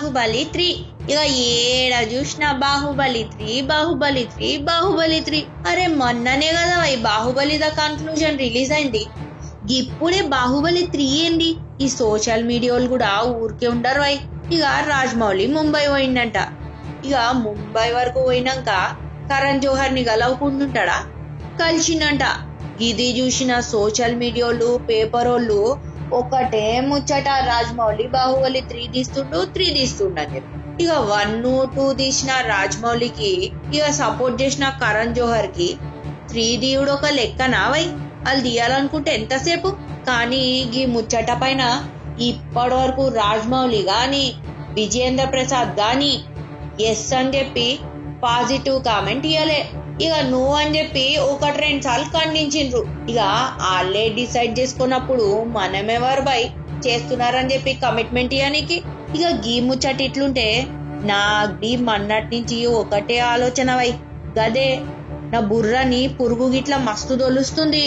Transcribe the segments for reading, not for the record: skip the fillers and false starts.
బాహుబలి 3. ఇక ఏడ చూసినా బాహుబలి 3. అరే మొన్ననే కదా ఈ బాహుబలి ద కన్క్లూజన్ రిలీజ్ అయింది. ఇప్పుడే బాహుబలి 3 ఏంది? ఈ సోషల్ మీడియాలు కూడా ఊరికే ఉండరు వై. ఇక రాజమౌళి ముంబై పోయిందంట. ఇక ముంబై వరకు పోయినాక కరణ్ జోహర్ ని గలవకుంటుంటాడా? కలిసిండంట. ఇది చూసిన సోషల్ మీడియాలు పేపరోళ్ళు ఒకటే ముచ్చట, రాజమౌళి బాహుబలి 3 తీస్తుండు అని చెప్పి. ఇక 1, 2 తీసిన రాజమౌళికి ఇక సపోర్ట్ చేసిన కరణ్ జోహర్ కి 3 తీయుడు ఒక లెక్కనా వై? వాళ్ళు తీయాలనుకుంటే ఎంతసేపు. కానీ ఈ ముచ్చట పైన ఇప్పటి వరకు రాజమౌళి గాని విజయేంద్ర ప్రసాద్ గాని ఎస్ అని చెప్పి పాజిటివ్ కామెంట్ ఇయ్యలే. ఇక నువ్వు అని చెప్పి 1-2 సార్లు ఖండించిండ్రు. ఇక వాళ్ళే డిసైడ్ చేసుకున్నప్పుడు మనమెవరు బై చేస్తున్నారని చెప్పి కమిట్మెంట్ ఇయ్యనికి. ఇక గీ ముచ్చట ఇట్లుంటే నాకు మన్నటి నుంచి ఒకటే ఆలోచన వై, గదే నా బుర్రని పురుగు గిట్ల మస్తు తొలుస్తుంది.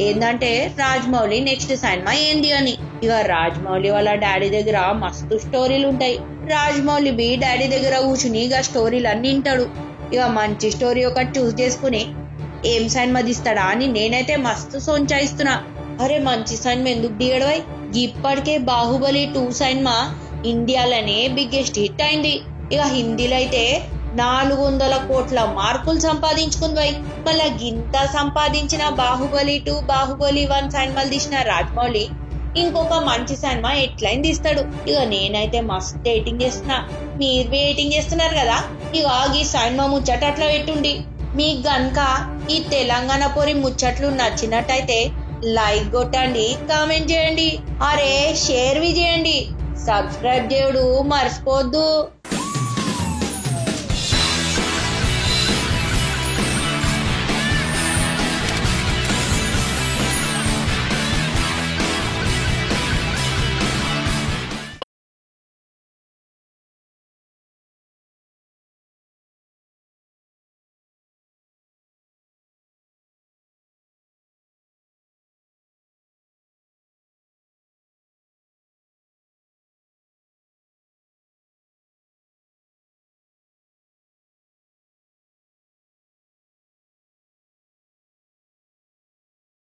ఏందంటే రాజమౌళి నెక్స్ట్ సినిమా ఏంది అని. ఇక రాజమౌళి వాళ్ళ డాడీ దగ్గర మస్తు స్టోరీలు ఉంటాయి. రాజమౌళి బి డాడీ దగ్గర కూర్చుని ఇక స్టోరీలు అన్ని వింటాడు. ఇక మంచి స్టోరీ ఒకటి చూస్ చేసుకుని ఏం సినిమా తీస్తాడా అని నేనైతే మస్తు సొంచాయిస్తున్నా. అరే మంచి సినిమా ఎందుకు దిగడవై? ఇప్పటికే బాహుబలి 2 సినిమా ఇండియాలోనే బిగ్గెస్ట్ హిట్ అయింది. ఇక హిందీలో అయితే 400 కోట్ల మార్కులు సంపాదించుకుంది వై. మళ్ళా గింత సంపాదించిన బాహుబలి 2, బాహుబలి 1 సినిమాలు తీసిన రాజమౌళి ఇంకొక మంచి సినిమా ఎట్లయినా తీస్తాడు. ఇక నేనైతే మస్తు వెయిటింగ్ చేస్తున్నా. మీరు వెయిటింగ్ చేస్తున్నారు కదా. ఇక ఈ సినిమా ముచ్చట అట్లా పెట్టుండి. మీకు గనక ఈ తెలంగాణ పొరి ముచ్చట్లు నచ్చినట్టయితే లైక్ కొట్టండి, కామెంట్ చేయండి, అరే షేర్ చేయండి, సబ్స్క్రైబ్ చేయడు మర్చిపోద్దు.